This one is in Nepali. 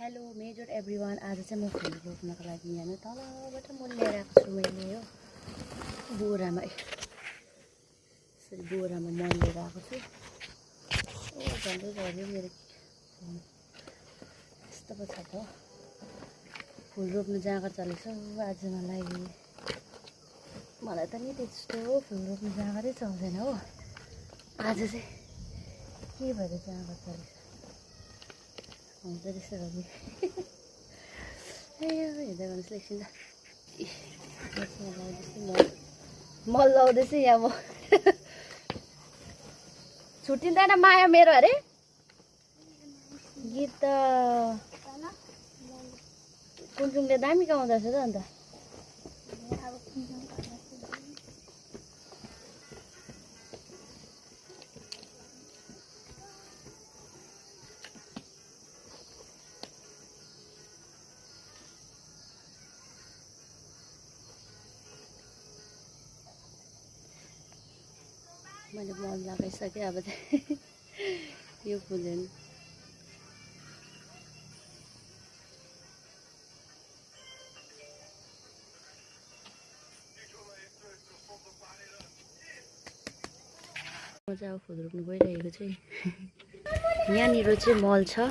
Hello major everyone. आज चाहिँ म फुल रोप्नको लागि यहाँ तलबाट म लिएर आएको छु। मैले यो बोरामा यसरी बोरामा मल लिएर आएको छु। झन्डै झऱ्यो मेरो यस्तो पो छ त। फुल रोप्नु जाँगर चलेको छ आज मलाई त नि त्यस्तो फुल रोप्नु जाँगरै चल्दैन हो। आज चाहिँ के भएर जाँगर चलेको छ हुन्छ त्यस्तो गरी हेर्दै गर्नुहोस् एकछिन मल लाउँदैछु यहाँ म। छुट्टिँदैन माया मेरो अरे गीत त कुनचुङले दामी गाउँदैछ त अन्त। मैले मल लगाइसकेँ अब चाहिँ यो फुल्दैन। म चाहिँ अब फुल रोप्नु गइरहेको छु। यहाँनिर चाहिँ मल छ